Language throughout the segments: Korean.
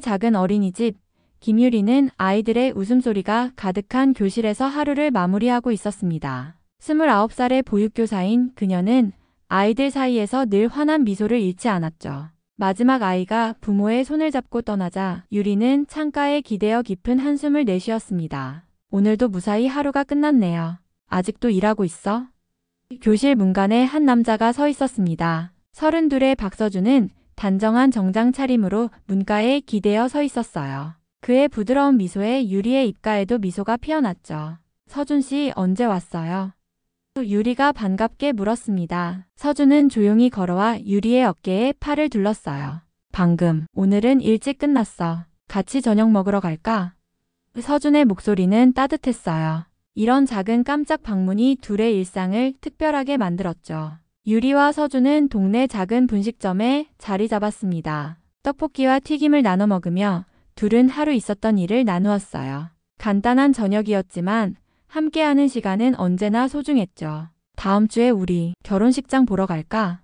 작은 어린이집. 김유리는 아이들의 웃음소리가 가득한 교실에서 하루를 마무리하고 있었습니다. 29살의 보육교사인 그녀는 아이들 사이에서 늘 환한 미소를 잃지 않았죠. 마지막 아이가 부모의 손을 잡고 떠나자 유리는 창가에 기대어 깊은 한숨을 내쉬었습니다. 오늘도 무사히 하루가 끝났네요. 아직도 일하고 있어? 교실 문간에 한 남자가 서 있었습니다. 32의 박서준은 단정한 정장 차림으로 문가에 기대어 서 있었어요. 그의 부드러운 미소에 유리의 입가에도 미소가 피어났죠. 서준 씨 언제 왔어요? 유리가 반갑게 물었습니다. 서준은 조용히 걸어와 유리의 어깨에 팔을 둘렀어요. 방금. 오늘은 일찍 끝났어. 같이 저녁 먹으러 갈까? 서준의 목소리는 따뜻했어요. 이런 작은 깜짝 방문이 둘의 일상을 특별하게 만들었죠. 유리와 서준은 동네 작은 분식점에 자리 잡았습니다. 떡볶이와 튀김을 나눠 먹으며 둘은 하루 있었던 일을 나누었어요. 간단한 저녁이었지만 함께하는 시간은 언제나 소중했죠. 다음 주에 우리 결혼식장 보러 갈까?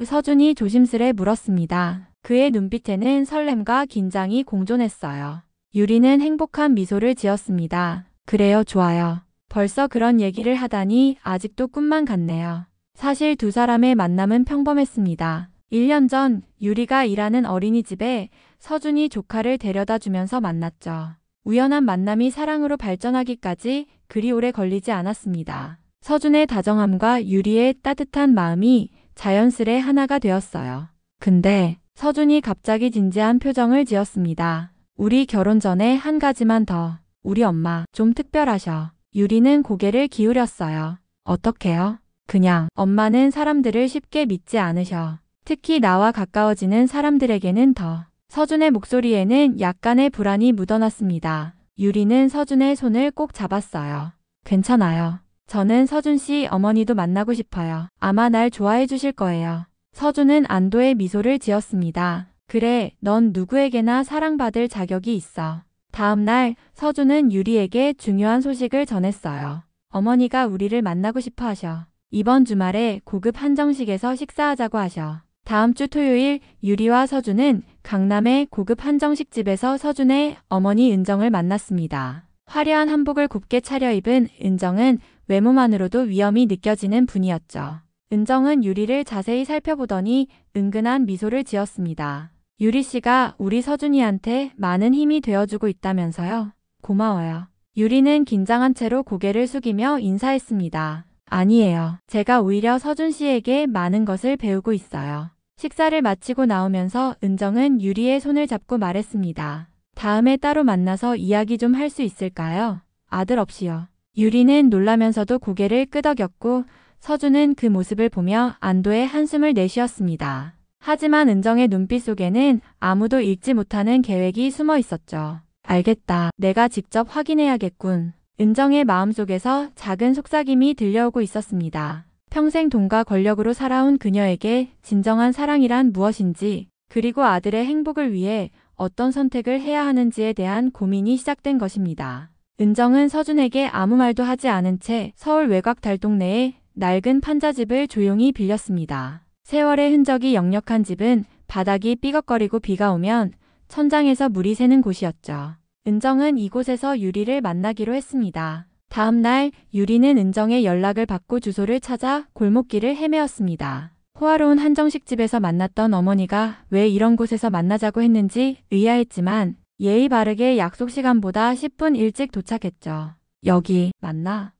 서준이 조심스레 물었습니다. 그의 눈빛에는 설렘과 긴장이 공존했어요. 유리는 행복한 미소를 지었습니다. 그래요, 좋아요. 벌써 그런 얘기를 하다니 아직도 꿈만 같네요. 사실 두 사람의 만남은 평범했습니다. 1년 전 유리가 일하는 어린이집에 서준이 조카를 데려다 주면서 만났죠. 우연한 만남이 사랑으로 발전하기까지 그리 오래 걸리지 않았습니다. 서준의 다정함과 유리의 따뜻한 마음이 자연스레 하나가 되었어요. 근데 서준이 갑자기 진지한 표정을 지었습니다. 우리 결혼 전에 한 가지만 더. 우리 엄마 좀 특별하셔. 유리는 고개를 기울였어요. 어떻게요? 그냥 엄마는 사람들을 쉽게 믿지 않으셔. 특히 나와 가까워지는 사람들에게는 더. 서준의 목소리에는 약간의 불안이 묻어났습니다. 유리는 서준의 손을 꼭 잡았어요. 괜찮아요. 저는 서준 씨 어머니도 만나고 싶어요. 아마 날 좋아해 주실 거예요. 서준은 안도의 미소를 지었습니다. 그래, 넌 누구에게나 사랑받을 자격이 있어. 다음 날 서준은 유리에게 중요한 소식을 전했어요. 어머니가 우리를 만나고 싶어 하셔. 이번 주말에 고급 한정식에서 식사하자고 하셔. 다음 주 토요일 유리와 서준은 강남의 고급 한정식집에서 서준의 어머니 은정을 만났습니다. 화려한 한복을 곱게 차려입은 은정은 외모만으로도 위엄이 느껴지는 분이었죠. 은정은 유리를 자세히 살펴보더니 은근한 미소를 지었습니다. 유리 씨가 우리 서준이한테 많은 힘이 되어주고 있다면서요? 고마워요. 유리는 긴장한 채로 고개를 숙이며 인사했습니다. 아니에요. 제가 오히려 서준 씨에게 많은 것을 배우고 있어요. 식사를 마치고 나오면서 은정은 유리의 손을 잡고 말했습니다. 다음에 따로 만나서 이야기 좀 할 수 있을까요? 아들 없이요. 유리는 놀라면서도 고개를 끄덕였고 서준은 그 모습을 보며 안도의 한숨을 내쉬었습니다. 하지만 은정의 눈빛 속에는 아무도 읽지 못하는 계획이 숨어 있었죠. 알겠다. 내가 직접 확인해야겠군. 은정의 마음속에서 작은 속삭임이 들려오고 있었습니다. 평생 돈과 권력으로 살아온 그녀에게 진정한 사랑이란 무엇인지, 그리고 아들의 행복을 위해 어떤 선택을 해야 하는지에 대한 고민이 시작된 것입니다. 은정은 서준에게 아무 말도 하지 않은 채 서울 외곽 달동네의 낡은 판자집을 조용히 빌렸습니다. 세월의 흔적이 역력한 집은 바닥이 삐걱거리고 비가 오면 천장에서 물이 새는 곳이었죠. 은정은 이곳에서 유리를 만나기로 했습니다. 다음 날 유리는 은정의 연락을 받고 주소를 찾아 골목길을 헤매었습니다. 호화로운 한정식집에서 만났던 어머니가 왜 이런 곳에서 만나자고 했는지 의아했지만 예의 바르게 약속 시간보다 10분 일찍 도착했죠. 여기 맞나?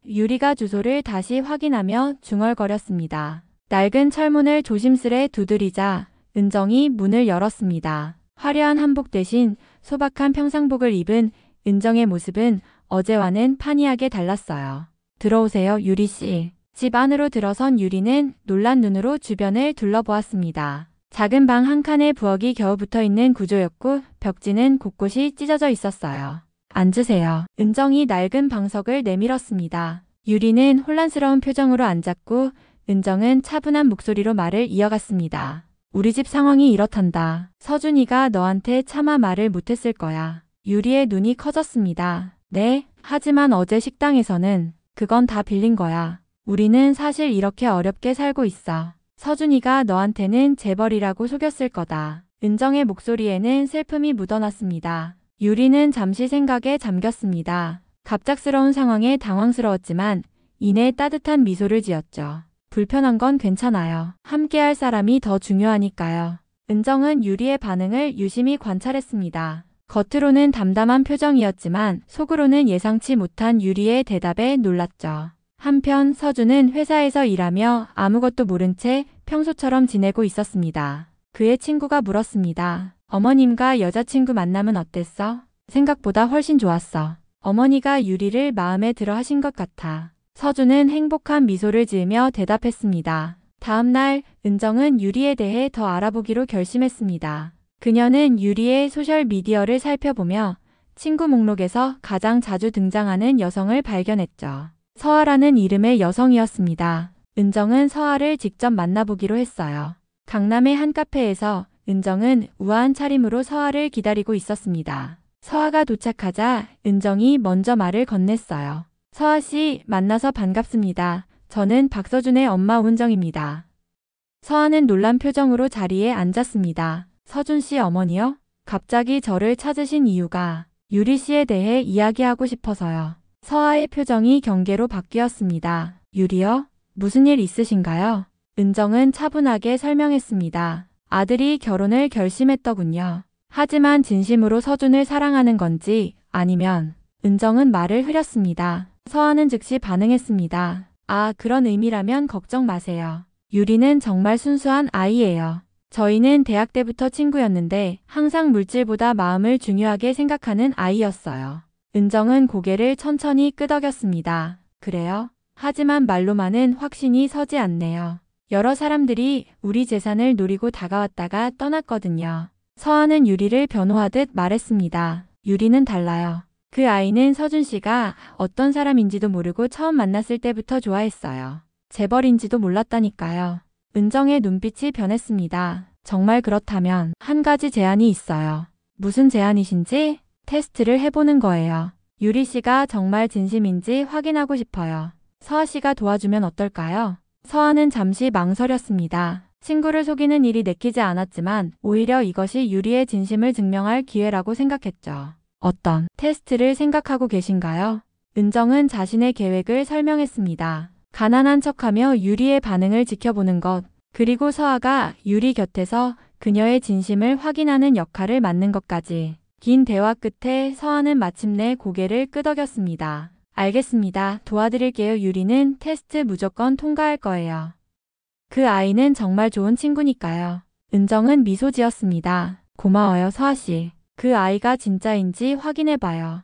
유리가 주소를 다시 확인하며 중얼거렸습니다. 낡은 철문을 조심스레 두드리자 은정이 문을 열었습니다. 화려한 한복 대신 소박한 평상복을 입은 은정의 모습은 어제와는 판이하게 달랐어요. 들어오세요, 유리 씨. 집 안으로 들어선 유리는 놀란 눈으로 주변을 둘러보았습니다. 작은 방 한 칸에 부엌이 겨우 붙어 있는 구조였고 벽지는 곳곳이 찢어져 있었어요. 앉으세요. 은정이 낡은 방석을 내밀었습니다. 유리는 혼란스러운 표정으로 앉았고 은정은 차분한 목소리로 말을 이어갔습니다. 우리 집 상황이 이렇단다. 서준이가 너한테 차마 말을 못했을 거야. 유리의 눈이 커졌습니다. 네? 하지만 어제 식당에서는 그건 다 빌린 거야. 우리는 사실 이렇게 어렵게 살고 있어. 서준이가 너한테는 재벌이라고 속였을 거다. 은정의 목소리에는 슬픔이 묻어났습니다. 유리는 잠시 생각에 잠겼습니다. 갑작스러운 상황에 당황스러웠지만 이내 따뜻한 미소를 지었죠. 불편한 건 괜찮아요. 함께할 사람이 더 중요하니까요. 은정은 유리의 반응을 유심히 관찰했습니다. 겉으로는 담담한 표정이었지만 속으로는 예상치 못한 유리의 대답에 놀랐죠. 한편 서준은 회사에서 일하며 아무것도 모른 채 평소처럼 지내고 있었습니다. 그의 친구가 물었습니다. 어머님과 여자친구 만남은 어땠어? 생각보다 훨씬 좋았어. 어머니가 유리를 마음에 들어 하신 것 같아. 서준은 행복한 미소를 지으며 대답했습니다. 다음 날 은정은 유리에 대해 더 알아보기로 결심했습니다. 그녀는 유리의 소셜미디어를 살펴보며 친구 목록에서 가장 자주 등장하는 여성을 발견했죠. 서아라는 이름의 여성이었습니다. 은정은 서아를 직접 만나보기로 했어요. 강남의 한 카페에서 은정은 우아한 차림으로 서아를 기다리고 있었습니다. 서아가 도착하자 은정이 먼저 말을 건넸어요. 서아 씨, 만나서 반갑습니다. 저는 박서준의 엄마 온정입니다. 서아는 놀란 표정으로 자리에 앉았습니다. 서준 씨 어머니요? 갑자기 저를 찾으신 이유가 유리 씨에 대해 이야기하고 싶어서요. 서아의 표정이 경계로 바뀌었습니다. 유리요? 무슨 일 있으신가요? 은정은 차분하게 설명했습니다. 아들이 결혼을 결심했더군요. 하지만 진심으로 서준을 사랑하는 건지 아니면 은정은 말을 흐렸습니다. 서아는 즉시 반응했습니다. 아, 그런 의미라면 걱정 마세요. 유리는 정말 순수한 아이예요. 저희는 대학 때부터 친구였는데 항상 물질보다 마음을 중요하게 생각하는 아이였어요. 은정은 고개를 천천히 끄덕였습니다. 그래요? 하지만 말로만은 확신이 서지 않네요. 여러 사람들이 우리 재산을 노리고 다가왔다가 떠났거든요. 서아는 유리를 변호하듯 말했습니다. 유리는 달라요. 그 아이는 서준 씨가 어떤 사람인지도 모르고 처음 만났을 때부터 좋아했어요. 재벌인지도 몰랐다니까요. 은정의 눈빛이 변했습니다. 정말 그렇다면 한 가지 제안이 있어요. 무슨 제안이신지? 테스트를 해보는 거예요. 유리 씨가 정말 진심인지 확인하고 싶어요. 서아 씨가 도와주면 어떨까요? 서아는 잠시 망설였습니다. 친구를 속이는 일이 내키지 않았지만 오히려 이것이 유리의 진심을 증명할 기회라고 생각했죠. 어떤 테스트를 생각하고 계신가요? 은정은 자신의 계획을 설명했습니다. 가난한 척하며 유리의 반응을 지켜보는 것, 그리고 서아가 유리 곁에서 그녀의 진심을 확인하는 역할을 맡는 것까지. 긴 대화 끝에 서아는 마침내 고개를 끄덕였습니다. 알겠습니다. 도와드릴게요. 유리는 테스트 무조건 통과할 거예요. 그 아이는 정말 좋은 친구니까요. 은정은 미소 지었습니다. 고마워요, 서아 씨. 그 아이가 진짜인지 확인해봐요.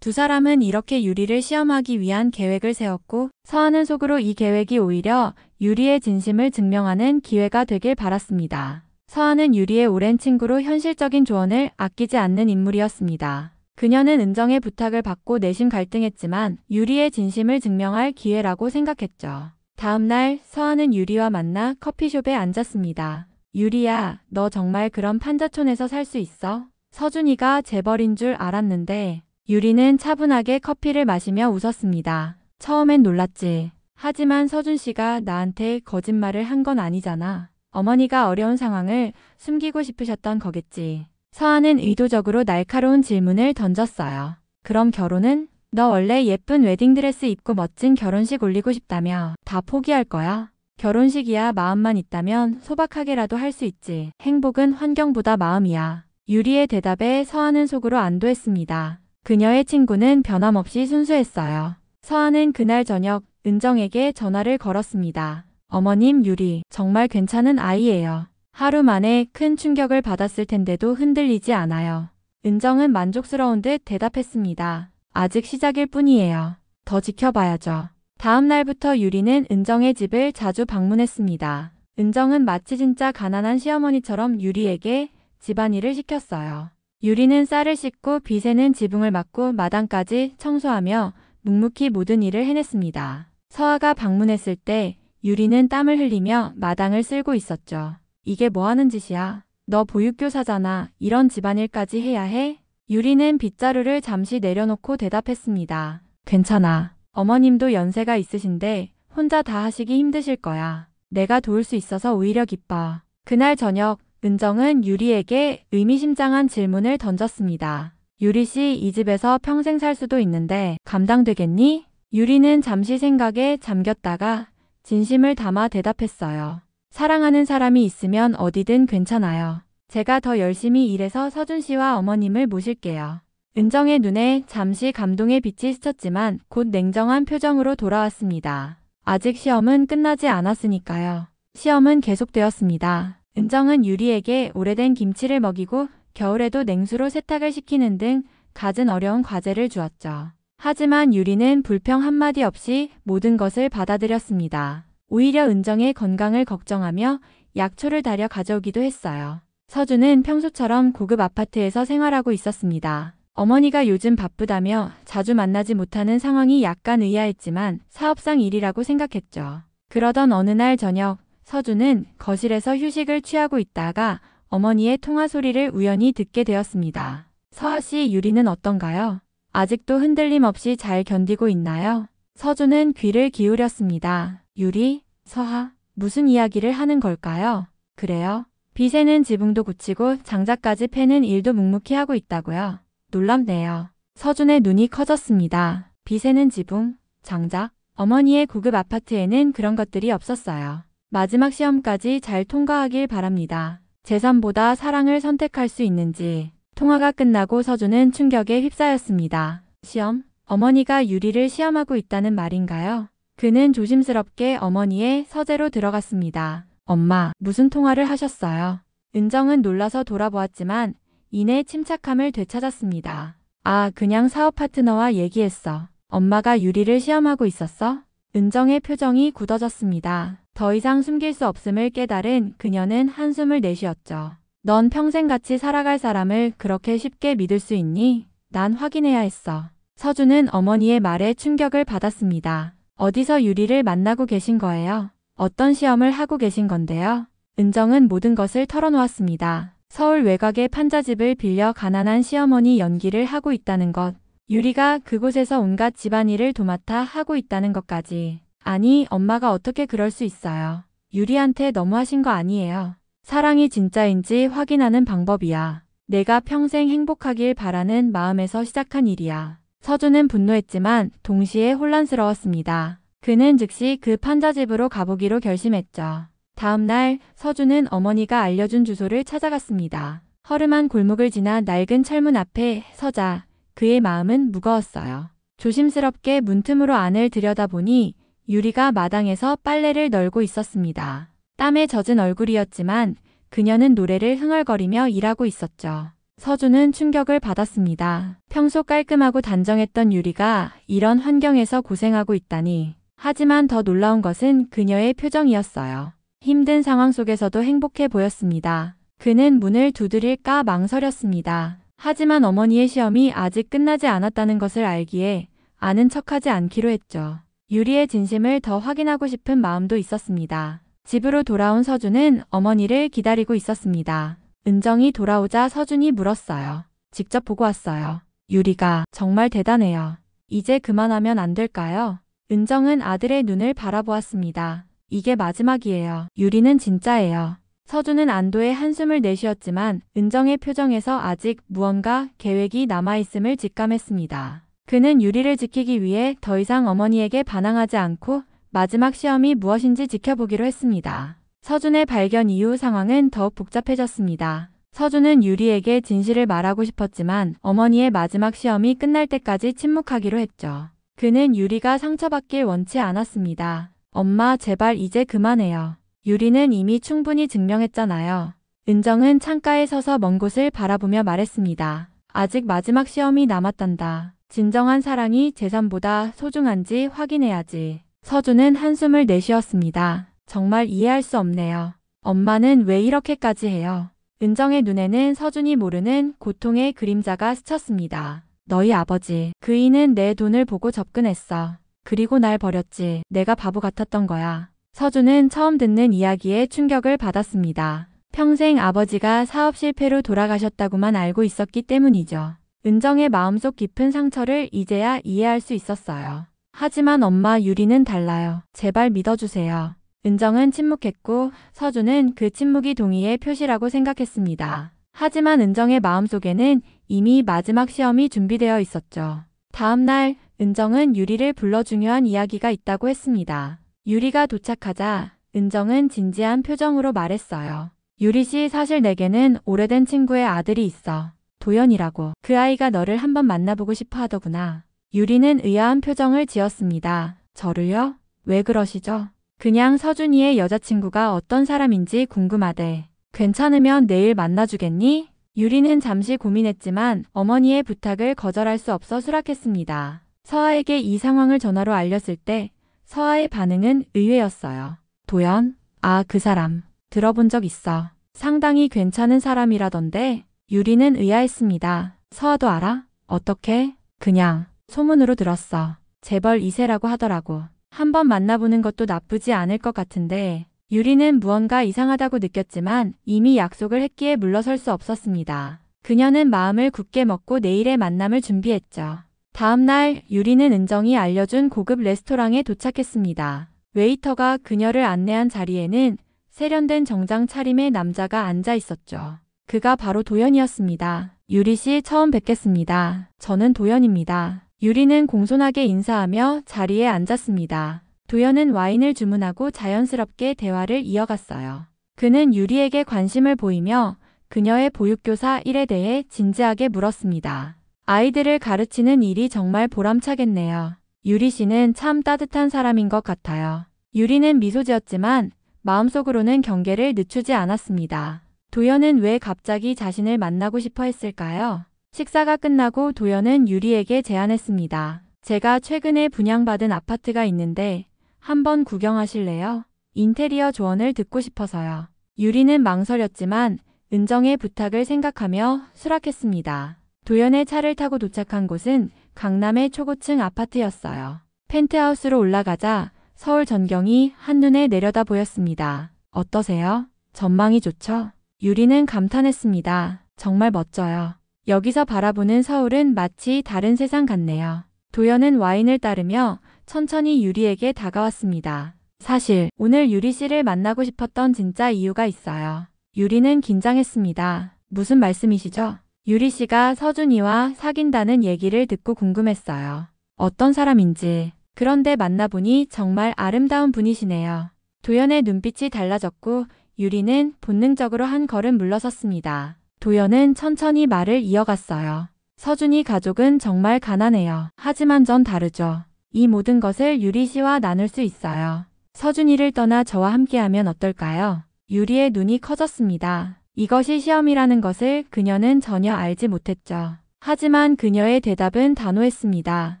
두 사람은 이렇게 유리를 시험하기 위한 계획을 세웠고 서아는 속으로 이 계획이 오히려 유리의 진심을 증명하는 기회가 되길 바랐습니다. 서아는 유리의 오랜 친구로 현실적인 조언을 아끼지 않는 인물이었습니다. 그녀는 은정의 부탁을 받고 내심 갈등했지만 유리의 진심을 증명할 기회라고 생각했죠. 다음 날 서아는 유리와 만나 커피숍에 앉았습니다. 유리야, 너 정말 그런 판자촌에서 살 수 있어? 서준이가 재벌인 줄 알았는데. 유리는 차분하게 커피를 마시며 웃었습니다. 처음엔 놀랐지. 하지만 서준 씨가 나한테 거짓말을 한 건 아니잖아. 어머니가 어려운 상황을 숨기고 싶으셨던 거겠지. 서아는 의도적으로 날카로운 질문을 던졌어요. 그럼 결혼은? 너 원래 예쁜 웨딩드레스 입고 멋진 결혼식 올리고 싶다며 다 포기할 거야? 결혼식이야 마음만 있다면 소박하게라도 할 수 있지. 행복은 환경보다 마음이야. 유리의 대답에 서아는 속으로 안도했습니다. 그녀의 친구는 변함없이 순수했어요. 서아는 그날 저녁 은정에게 전화를 걸었습니다. 어머님, 유리 정말 괜찮은 아이예요. 하루 만에 큰 충격을 받았을 텐데도 흔들리지 않아요. 은정은 만족스러운 듯 대답했습니다. 아직 시작일 뿐이에요. 더 지켜봐야죠. 다음 날부터 유리는 은정의 집을 자주 방문했습니다. 은정은 마치 진짜 가난한 시어머니처럼 유리에게 집안일을 시켰어요. 유리는 쌀을 씻고 빗에는 지붕을 막고 마당까지 청소하며 묵묵히 모든 일을 해냈습니다. 서아가 방문했을 때 유리는 땀을 흘리며 마당을 쓸고 있었죠. 이게 뭐 하는 짓이야? 너 보육교사잖아. 이런 집안일까지 해야 해? 유리는 빗자루를 잠시 내려놓고 대답했습니다. 괜찮아. 어머님도 연세가 있으신데 혼자 다 하시기 힘드실 거야. 내가 도울 수 있어서 오히려 기뻐. 그날 저녁 은정은 유리에게 의미심장한 질문을 던졌습니다. 유리 씨, 이 집에서 평생 살 수도 있는데 감당되겠니? 유리는 잠시 생각에 잠겼다가 진심을 담아 대답했어요. 사랑하는 사람이 있으면 어디든 괜찮아요. 제가 더 열심히 일해서 서준 씨와 어머님을 모실게요. 은정의 눈에 잠시 감동의 빛이 스쳤지만 곧 냉정한 표정으로 돌아왔습니다. 아직 시험은 끝나지 않았으니까요. 시험은 계속되었습니다. 은정은 유리에게 오래된 김치를 먹이고 겨울에도 냉수로 세탁을 시키는 등 갖은 어려운 과제를 주었죠. 하지만 유리는 불평 한마디 없이 모든 것을 받아들였습니다. 오히려 은정의 건강을 걱정하며 약초를 다려 가져오기도 했어요. 서준은 평소처럼 고급 아파트에서 생활하고 있었습니다. 어머니가 요즘 바쁘다며 자주 만나지 못하는 상황이 약간 의아했지만 사업상 일이라고 생각했죠. 그러던 어느 날 저녁, 서준은 거실에서 휴식을 취하고 있다가 어머니의 통화 소리를 우연히 듣게 되었습니다. 서하 씨, 유리는 어떤가요? 아직도 흔들림 없이 잘 견디고 있나요? 서준은 귀를 기울였습니다. 유리, 서하, 무슨 이야기를 하는 걸까요? 그래요? 빚에는 지붕도 고치고 장작까지 패는 일도 묵묵히 하고 있다고요? 놀랍네요. 서준의 눈이 커졌습니다. 빚에는 지붕, 장작, 어머니의 고급 아파트에는 그런 것들이 없었어요. 마지막 시험까지 잘 통과하길 바랍니다. 재산보다 사랑을 선택할 수 있는지. 통화가 끝나고 서준은 충격에 휩싸였습니다. 시험? 어머니가 유리를 시험하고 있다는 말인가요? 그는 조심스럽게 어머니의 서재로 들어갔습니다. 엄마, 무슨 통화를 하셨어요? 은정은 놀라서 돌아보았지만 이내 침착함을 되찾았습니다. 아, 그냥 사업 파트너와 얘기했어. 엄마가 유리를 시험하고 있었어? 은정의 표정이 굳어졌습니다. 더 이상 숨길 수 없음을 깨달은 그녀는 한숨을 내쉬었죠. 넌 평생 같이 살아갈 사람을 그렇게 쉽게 믿을 수 있니? 난 확인해야 했어. 서준은 어머니의 말에 충격을 받았습니다. 어디서 유리를 만나고 계신 거예요? 어떤 시험을 하고 계신 건데요? 은정은 모든 것을 털어놓았습니다. 서울 외곽의 판자집을 빌려 가난한 시어머니 연기를 하고 있다는 것, 유리가 그곳에서 온갖 집안일을 도맡아 하고 있다는 것까지. 아니, 엄마가 어떻게 그럴 수 있어요. 유리한테 너무하신 거 아니에요. 사랑이 진짜인지 확인하는 방법이야. 내가 평생 행복하길 바라는 마음에서 시작한 일이야. 서준은 분노했지만 동시에 혼란스러웠습니다. 그는 즉시 그 판자집으로 가보기로 결심했죠. 다음 날 서준은 어머니가 알려준 주소를 찾아갔습니다. 허름한 골목을 지나 낡은 철문 앞에 서자 그의 마음은 무거웠어요. 조심스럽게 문틈으로 안을 들여다보니 유리가 마당에서 빨래를 널고 있었습니다. 땀에 젖은 얼굴이었지만 그녀는 노래를 흥얼거리며 일하고 있었죠. 서준은 충격을 받았습니다. 평소 깔끔하고 단정했던 유리가 이런 환경에서 고생하고 있다니. 하지만 더 놀라운 것은 그녀의 표정이었어요. 힘든 상황 속에서도 행복해 보였습니다. 그는 문을 두드릴까 망설였습니다. 하지만 어머니의 시험이 아직 끝나지 않았다는 것을 알기에 아는 척하지 않기로 했죠. 유리의 진심을 더 확인하고 싶은 마음도 있었습니다. 집으로 돌아온 서준은 어머니를 기다리고 있었습니다. 은정이 돌아오자 서준이 물었어요. 직접 보고 왔어요. 유리가 정말 대단해요. 이제 그만하면 안 될까요? 은정은 아들의 눈을 바라보았습니다. 이게 마지막이에요. 유리는 진짜예요. 서준은 안도의 한숨을 내쉬었지만 은정의 표정에서 아직 무언가 계획이 남아있음을 직감했습니다. 그는 유리를 지키기 위해 더 이상 어머니에게 반항하지 않고 마지막 시험이 무엇인지 지켜보기로 했습니다. 서준의 발견 이후 상황은 더욱 복잡해졌습니다. 서준은 유리에게 진실을 말하고 싶었지만 어머니의 마지막 시험이 끝날 때까지 침묵하기로 했죠. 그는 유리가 상처받길 원치 않았습니다. 엄마, 제발 이제 그만해요. 유리는 이미 충분히 증명했잖아요. 은정은 창가에 서서 먼 곳을 바라보며 말했습니다. 아직 마지막 시험이 남았단다. 진정한 사랑이 재산보다 소중한지 확인해야지. 서준은 한숨을 내쉬었습니다. 정말 이해할 수 없네요. 엄마는 왜 이렇게까지 해요? 은정의 눈에는 서준이 모르는 고통의 그림자가 스쳤습니다. 너희 아버지, 그이는 내 돈을 보고 접근했어. 그리고 날 버렸지. 내가 바보 같았던 거야. 서준은 처음 듣는 이야기에 충격을 받았습니다. 평생 아버지가 사업 실패로 돌아가셨다고만 알고 있었기 때문이죠. 은정의 마음속 깊은 상처를 이제야 이해할 수 있었어요. 하지만 엄마, 유리는 달라요. 제발 믿어주세요. 은정은 침묵했고 서준은 그 침묵이 동의의 표시라고 생각했습니다. 하지만 은정의 마음속에는 이미 마지막 시험이 준비되어 있었죠. 다음 날 은정은 유리를 불러 중요한 이야기가 있다고 했습니다. 유리가 도착하자 은정은 진지한 표정으로 말했어요. 유리 씨, 사실 내게는 오래된 친구의 아들이 있어. 도연이라고. 그 아이가 너를 한번 만나보고 싶어 하더구나. 유리는 의아한 표정을 지었습니다. 저를요? 왜 그러시죠? 그냥 서준이의 여자친구가 어떤 사람인지 궁금하대. 괜찮으면 내일 만나주겠니? 유리는 잠시 고민했지만 어머니의 부탁을 거절할 수 없어 수락했습니다. 서아에게 이 상황을 전화로 알렸을 때 서아의 반응은 의외였어요. 도연? 아, 그 사람. 들어본 적 있어. 상당히 괜찮은 사람이라던데. 유리는 의아했습니다. 서아도 알아? 어떻게? 그냥 소문으로 들었어. 재벌 2세라고 하더라고. 한번 만나보는 것도 나쁘지 않을 것 같은데. 유리는 무언가 이상하다고 느꼈지만 이미 약속을 했기에 물러설 수 없었습니다. 그녀는 마음을 굳게 먹고 내일의 만남을 준비했죠. 다음 날 유리는 은정이 알려준 고급 레스토랑에 도착했습니다. 웨이터가 그녀를 안내한 자리에는 세련된 정장 차림의 남자가 앉아 있었죠. 그가 바로 도연이었습니다. 유리 씨, 처음 뵙겠습니다. 저는 도연입니다. 유리는 공손하게 인사하며 자리에 앉았습니다. 도연은 와인을 주문하고 자연스럽게 대화를 이어갔어요. 그는 유리에게 관심을 보이며 그녀의 보육교사 일에 대해 진지하게 물었습니다. 아이들을 가르치는 일이 정말 보람차겠네요. 유리 씨는 참 따뜻한 사람인 것 같아요. 유리는 미소 지었지만 마음속으로는 경계를 늦추지 않았습니다. 도연은 왜 갑자기 자신을 만나고 싶어 했을까요? 식사가 끝나고 도연은 유리에게 제안했습니다. 제가 최근에 분양받은 아파트가 있는데 한번 구경하실래요? 인테리어 조언을 듣고 싶어서요. 유리는 망설였지만 은정의 부탁을 생각하며 수락했습니다. 도연의 차를 타고 도착한 곳은 강남의 초고층 아파트였어요. 펜트하우스로 올라가자 서울 전경이 한눈에 내려다 보였습니다. 어떠세요? 전망이 좋죠? 유리는 감탄했습니다. 정말 멋져요. 여기서 바라보는 서울은 마치 다른 세상 같네요. 도연은 와인을 따르며 천천히 유리에게 다가왔습니다. 사실 오늘 유리 씨를 만나고 싶었던 진짜 이유가 있어요. 유리는 긴장했습니다. 무슨 말씀이시죠? 유리 씨가 서준이와 사귄다는 얘기를 듣고 궁금했어요. 어떤 사람인지. 그런데 만나보니 정말 아름다운 분이시네요. 도연의 눈빛이 달라졌고 유리는 본능적으로 한 걸음 물러섰습니다. 도연은 천천히 말을 이어갔어요. 서준이 가족은 정말 가난해요. 하지만 전 다르죠. 이 모든 것을 유리 씨와 나눌 수 있어요. 서준이를 떠나 저와 함께하면 어떨까요? 유리의 눈이 커졌습니다. 이것이 시험이라는 것을 그녀는 전혀 알지 못했죠. 하지만 그녀의 대답은 단호했습니다.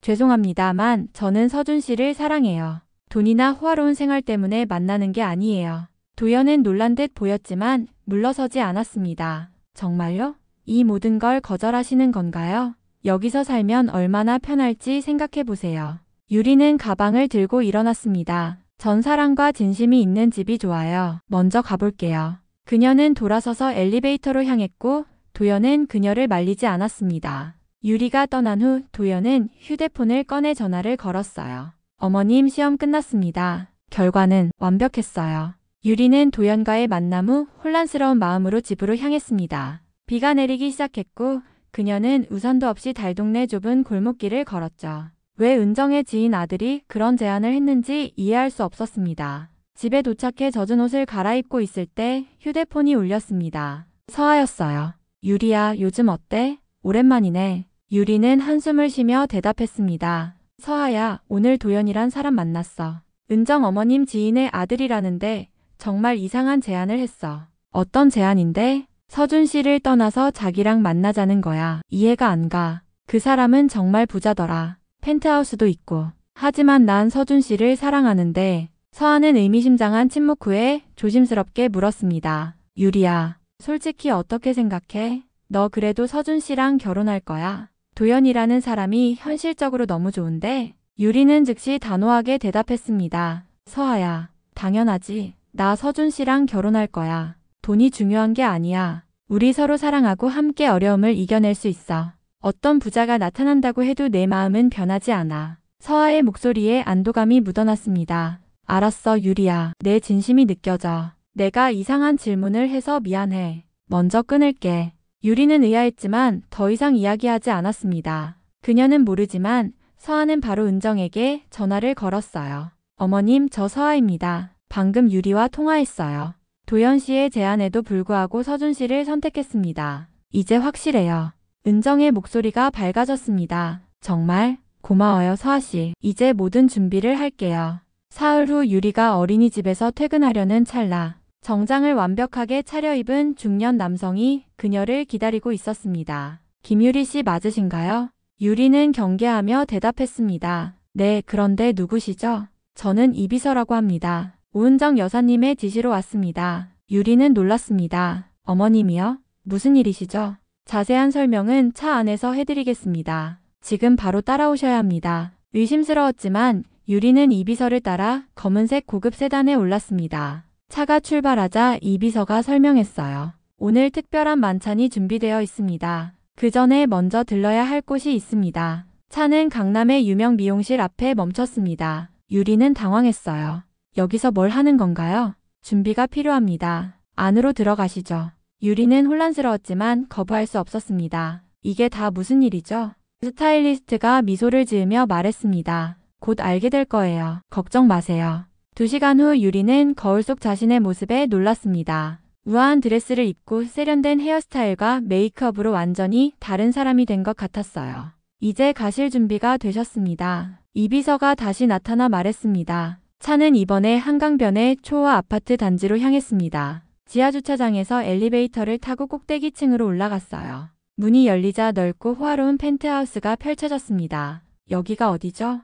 죄송합니다만 저는 서준 씨를 사랑해요. 돈이나 호화로운 생활 때문에 만나는 게 아니에요. 도연은 놀란 듯 보였지만 물러서지 않았습니다. 정말요? 이 모든 걸 거절하시는 건가요? 여기서 살면 얼마나 편할지 생각해 보세요. 유리는 가방을 들고 일어났습니다. 전 사랑과 진심이 있는 집이 좋아요. 먼저 가볼게요. 그녀는 돌아서서 엘리베이터로 향했고 도연은 그녀를 말리지 않았습니다. 유리가 떠난 후 도연은 휴대폰을 꺼내 전화를 걸었어요. 어머님, 시험 끝났습니다. 결과는 완벽했어요. 유리는 도연과의 만남 후 혼란스러운 마음으로 집으로 향했습니다. 비가 내리기 시작했고 그녀는 우산도 없이 달동네 좁은 골목길을 걸었죠. 왜 은정의 지인 아들이 그런 제안을 했는지 이해할 수 없었습니다. 집에 도착해 젖은 옷을 갈아입고 있을 때 휴대폰이 울렸습니다. 서아였어요. 유리야, 요즘 어때? 오랜만이네. 유리는 한숨을 쉬며 대답했습니다. 서아야, 오늘 도연이란 사람 만났어. 은정 어머님 지인의 아들이라는데 정말 이상한 제안을 했어. 어떤 제안인데? 서준 씨를 떠나서 자기랑 만나자는 거야. 이해가 안 가. 그 사람은 정말 부자더라. 펜트하우스도 있고. 하지만 난 서준 씨를 사랑하는데. 서아는 의미심장한 침묵 후에 조심스럽게 물었습니다. 유리야, 솔직히 어떻게 생각해? 너 그래도 서준 씨랑 결혼할 거야? 도연이라는 사람이 현실적으로 너무 좋은데? 유리는 즉시 단호하게 대답했습니다. 서아야, 당연하지. 나 서준 씨랑 결혼할 거야. 돈이 중요한 게 아니야. 우리 서로 사랑하고 함께 어려움을 이겨낼 수 있어. 어떤 부자가 나타난다고 해도 내 마음은 변하지 않아. 서아의 목소리에 안도감이 묻어났습니다. 알았어, 유리야. 내 진심이 느껴져. 내가 이상한 질문을 해서 미안해. 먼저 끊을게. 유리는 의아했지만 더 이상 이야기하지 않았습니다. 그녀는 모르지만 서아는 바로 은정에게 전화를 걸었어요. 어머님, 저 서아입니다. 방금 유리와 통화했어요. 도연 씨의 제안에도 불구하고 서준 씨를 선택했습니다. 이제 확실해요. 은정의 목소리가 밝아졌습니다. 정말 고마워요, 서아 씨. 이제 모든 준비를 할게요. 사흘 후 유리가 어린이집에서 퇴근하려는 찰나 정장을 완벽하게 차려입은 중년 남성이 그녀를 기다리고 있었습니다. 김유리 씨 맞으신가요? 유리는 경계하며 대답했습니다. 네, 그런데 누구시죠? 저는 이비서라고 합니다. 오은정 여사님의 지시로 왔습니다. 유리는 놀랐습니다. 어머님이요? 무슨 일이시죠? 자세한 설명은 차 안에서 해드리겠습니다. 지금 바로 따라오셔야 합니다. 의심스러웠지만 유리는 이비서를 따라 검은색 고급 세단에 올랐습니다. 차가 출발하자 이비서가 설명했어요. 오늘 특별한 만찬이 준비되어 있습니다. 그 전에 먼저 들러야 할 곳이 있습니다. 차는 강남의 유명 미용실 앞에 멈췄습니다. 유리는 당황했어요. 여기서 뭘 하는 건가요? 준비가 필요합니다. 안으로 들어가시죠. 유리는 혼란스러웠지만 거부할 수 없었습니다. 이게 다 무슨 일이죠? 스타일리스트가 미소를 지으며 말했습니다. 곧 알게 될 거예요. 걱정 마세요. 2시간 후 유리는 거울 속 자신의 모습에 놀랐습니다. 우아한 드레스를 입고 세련된 헤어스타일과 메이크업으로 완전히 다른 사람이 된 것 같았어요. 이제 가실 준비가 되셨습니다. 이비서가 다시 나타나 말했습니다. 차는 이번에 한강변의 초호 아파트 단지로 향했습니다. 지하주차장에서 엘리베이터를 타고 꼭대기층으로 올라갔어요. 문이 열리자 넓고 호화로운 펜트하우스가 펼쳐졌습니다. 여기가 어디죠?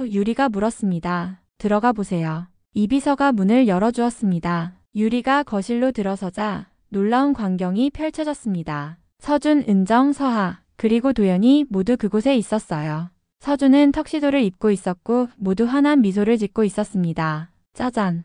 유리가 물었습니다. 들어가 보세요. 이비서가 문을 열어주었습니다. 유리가 거실로 들어서자 놀라운 광경이 펼쳐졌습니다. 서준, 은정, 서하, 그리고 도연이 모두 그곳에 있었어요. 서준은 턱시도를 입고 있었고 모두 환한 미소를 짓고 있었습니다. 짜잔!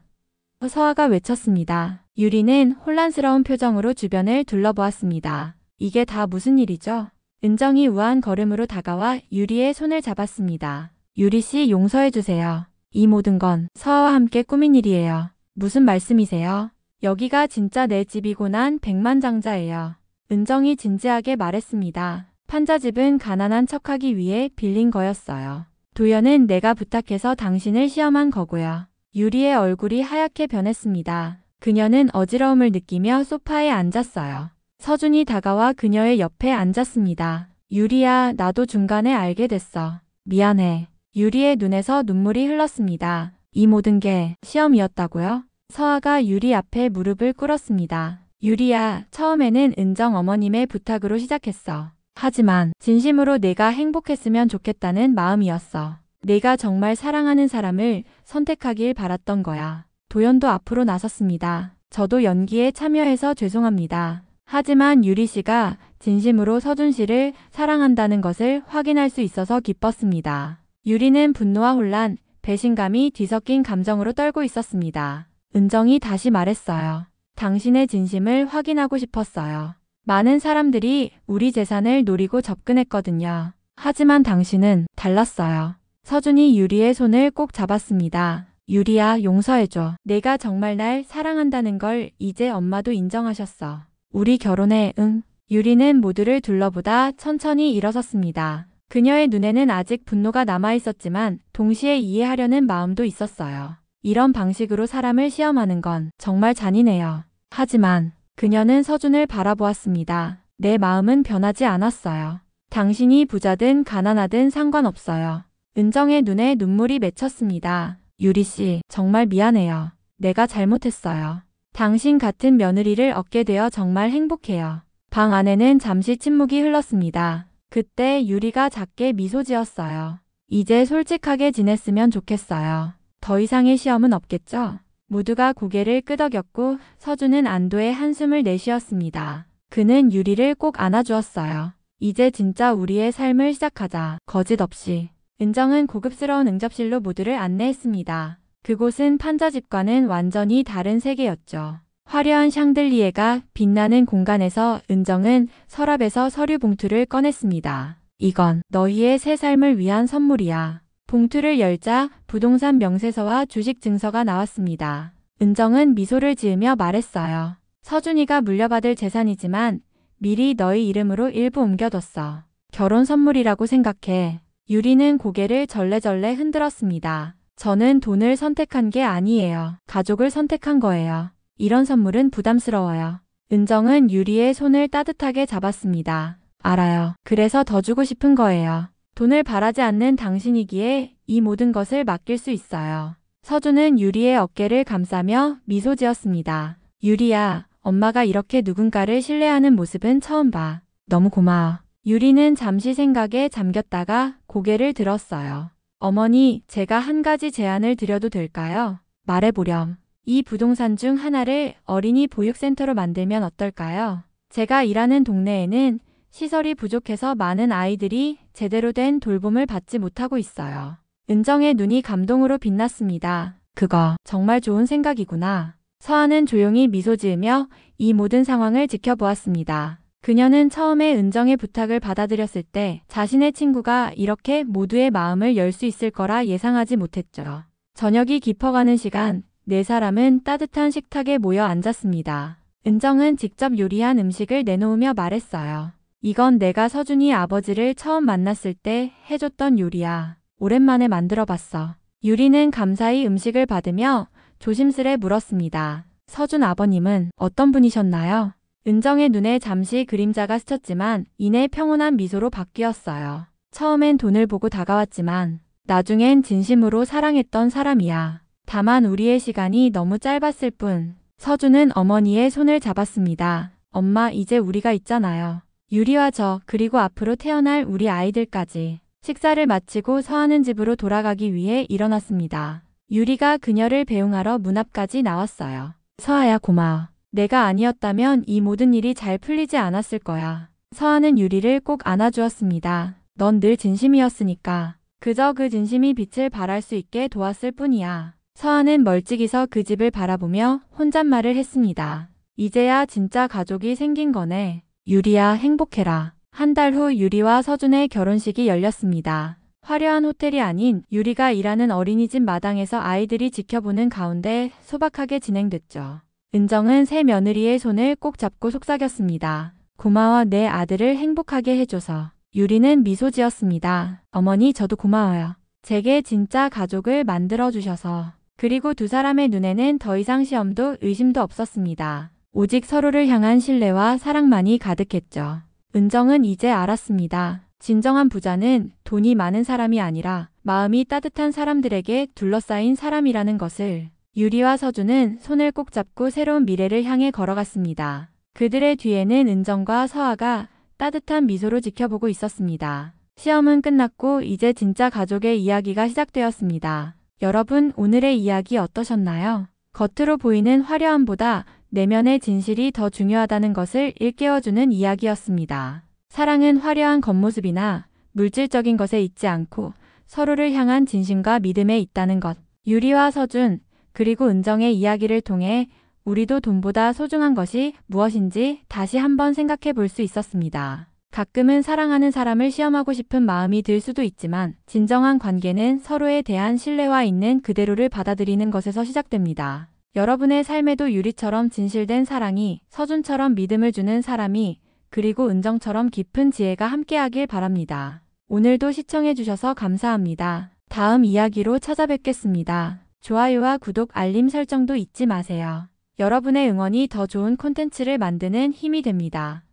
서하가 외쳤습니다. 유리는 혼란스러운 표정으로 주변을 둘러보았습니다. 이게 다 무슨 일이죠? 은정이 우아한 걸음으로 다가와 유리의 손을 잡았습니다. 유리 씨, 용서해주세요. 이 모든 건 서아와 함께 꾸민 일이에요. 무슨 말씀이세요? 여기가 진짜 내 집이고 난 백만장자예요. 은정이 진지하게 말했습니다. 판자집은 가난한 척하기 위해 빌린 거였어요. 도연은 내가 부탁해서 당신을 시험한 거고요. 유리의 얼굴이 하얗게 변했습니다. 그녀는 어지러움을 느끼며 소파에 앉았어요. 서준이 다가와 그녀의 옆에 앉았습니다. 유리야, 나도 중간에 알게 됐어. 미안해. 유리의 눈에서 눈물이 흘렀습니다. 이 모든 게 시험이었다고요? 서아가 유리 앞에 무릎을 꿇었습니다. 유리야, 처음에는 은정 어머님의 부탁으로 시작했어. 하지만 진심으로 내가 행복했으면 좋겠다는 마음이었어. 내가 정말 사랑하는 사람을 선택하길 바랐던 거야. 도연도 앞으로 나섰습니다. 저도 연기에 참여해서 죄송합니다. 하지만 유리 씨가 진심으로 서준 씨를 사랑한다는 것을 확인할 수 있어서 기뻤습니다. 유리는 분노와 혼란, 배신감이 뒤섞인 감정으로 떨고 있었습니다. 은정이 다시 말했어요. 당신의 진심을 확인하고 싶었어요. 많은 사람들이 우리 재산을 노리고 접근했거든요. 하지만 당신은 달랐어요. 서준이 유리의 손을 꼭 잡았습니다. 유리야, 용서해줘. 내가 정말 날 사랑한다는 걸 이제 엄마도 인정하셨어. 우리 결혼해, 응? 유리는 모두를 둘러보다 천천히 일어섰습니다. 그녀의 눈에는 아직 분노가 남아있었지만 동시에 이해하려는 마음도 있었어요. 이런 방식으로 사람을 시험하는 건 정말 잔인해요. 하지만 그녀는 서준을 바라보았습니다. 내 마음은 변하지 않았어요. 당신이 부자든 가난하든 상관없어요. 은정의 눈에 눈물이 맺혔습니다. 유리 씨, 정말 미안해요. 내가 잘못했어요. 당신 같은 며느리를 얻게 되어 정말 행복해요. 방 안에는 잠시 침묵이 흘렀습니다. 그때 유리가 작게 미소 지었어요. 이제 솔직하게 지냈으면 좋겠어요. 더 이상의 시험은 없겠죠? 모두가 고개를 끄덕였고 서준은 안도의 한숨을 내쉬었습니다. 그는 유리를 꼭 안아주었어요. 이제 진짜 우리의 삶을 시작하자. 거짓 없이. 은정은 고급스러운 응접실로 모두를 안내했습니다. 그곳은 판자집과는 완전히 다른 세계였죠. 화려한 샹들리에가 빛나는 공간에서 은정은 서랍에서 서류 봉투를 꺼냈습니다. 이건 너희의 새 삶을 위한 선물이야. 봉투를 열자 부동산 명세서와 주식 증서가 나왔습니다. 은정은 미소를 지으며 말했어요. 서준이가 물려받을 재산이지만 미리 너희 이름으로 일부 옮겨뒀어. 결혼 선물이라고 생각해. 유리는 고개를 절레절레 흔들었습니다. 저는 돈을 선택한 게 아니에요. 가족을 선택한 거예요. 이런 선물은 부담스러워요. 은정은 유리의 손을 따뜻하게 잡았습니다. 알아요. 그래서 더 주고 싶은 거예요. 돈을 바라지 않는 당신이기에 이 모든 것을 맡길 수 있어요. 서준은 유리의 어깨를 감싸며 미소 지었습니다. 유리야, 엄마가 이렇게 누군가를 신뢰하는 모습은 처음 봐. 너무 고마워. 유리는 잠시 생각에 잠겼다가 고개를 들었어요. 어머니, 제가 한 가지 제안을 드려도 될까요? 말해보렴. 이 부동산 중 하나를 어린이 보육센터로 만들면 어떨까요? 제가 일하는 동네에는 시설이 부족해서 많은 아이들이 제대로 된 돌봄을 받지 못하고 있어요. 은정의 눈이 감동으로 빛났습니다. 그거 정말 좋은 생각이구나. 서아는 조용히 미소 지으며 이 모든 상황을 지켜보았습니다. 그녀는 처음에 은정의 부탁을 받아들였을 때 자신의 친구가 이렇게 모두의 마음을 열 수 있을 거라 예상하지 못했죠. 저녁이 깊어가는 시간, 네 사람은 따뜻한 식탁에 모여 앉았습니다. 은정은 직접 요리한 음식을 내놓으며 말했어요. 이건 내가 서준이 아버지를 처음 만났을 때 해줬던 요리야. 오랜만에 만들어봤어. 유리는 감사히 음식을 받으며 조심스레 물었습니다. 서준 아버님은 어떤 분이셨나요? 은정의 눈에 잠시 그림자가 스쳤지만 이내 평온한 미소로 바뀌었어요. 처음엔 돈을 보고 다가왔지만 나중엔 진심으로 사랑했던 사람이야. 다만 우리의 시간이 너무 짧았을 뿐. 서준은 어머니의 손을 잡았습니다. 엄마, 이제 우리가 있잖아요. 유리와 저, 그리고 앞으로 태어날 우리 아이들까지. 식사를 마치고 서하는 집으로 돌아가기 위해 일어났습니다. 유리가 그녀를 배웅하러 문 앞까지 나왔어요. 서하야, 고마워. 내가 아니었다면 이 모든 일이 잘 풀리지 않았을 거야. 서하는 유리를 꼭 안아주었습니다. 넌 늘 진심이었으니까. 그저 그 진심이 빛을 발할 수 있게 도왔을 뿐이야. 서하는 멀찍이 서 그 집을 바라보며 혼잣말을 했습니다. 이제야 진짜 가족이 생긴 거네. 유리야, 행복해라. 한 달 후 유리와 서준의 결혼식이 열렸습니다. 화려한 호텔이 아닌 유리가 일하는 어린이집 마당에서 아이들이 지켜보는 가운데 소박하게 진행됐죠. 은정은 새 며느리의 손을 꼭 잡고 속삭였습니다. 고마워, 내 아들을 행복하게 해줘서. 유리는 미소 지었습니다. 어머니, 저도 고마워요. 제게 진짜 가족을 만들어주셔서. 그리고 두 사람의 눈에는 더 이상 시험도 의심도 없었습니다. 오직 서로를 향한 신뢰와 사랑만이 가득했죠. 은정은 이제 알았습니다. 진정한 부자는 돈이 많은 사람이 아니라 마음이 따뜻한 사람들에게 둘러싸인 사람이라는 것을. 유리와 서준은 손을 꼭 잡고 새로운 미래를 향해 걸어갔습니다. 그들의 뒤에는 은정과 서아가 따뜻한 미소로 지켜보고 있었습니다. 시험은 끝났고 이제 진짜 가족의 이야기가 시작되었습니다. 여러분, 오늘의 이야기 어떠셨나요? 겉으로 보이는 화려함보다 내면의 진실이 더 중요하다는 것을 일깨워주는 이야기였습니다. 사랑은 화려한 겉모습이나 물질적인 것에 있지 않고 서로를 향한 진심과 믿음에 있다는 것. 유리와 서준, 그리고 은정의 이야기를 통해 우리도 돈보다 소중한 것이 무엇인지 다시 한번 생각해 볼 수 있었습니다. 가끔은 사랑하는 사람을 시험하고 싶은 마음이 들 수도 있지만 진정한 관계는 서로에 대한 신뢰와 있는 그대로를 받아들이는 것에서 시작됩니다. 여러분의 삶에도 유리처럼 진실된 사랑이, 서준처럼 믿음을 주는 사람이, 그리고 은정처럼 깊은 지혜가 함께하길 바랍니다. 오늘도 시청해 주셔서 감사합니다. 다음 이야기로 찾아뵙겠습니다. 좋아요와 구독, 알림 설정도 잊지 마세요. 여러분의 응원이 더 좋은 콘텐츠를 만드는 힘이 됩니다.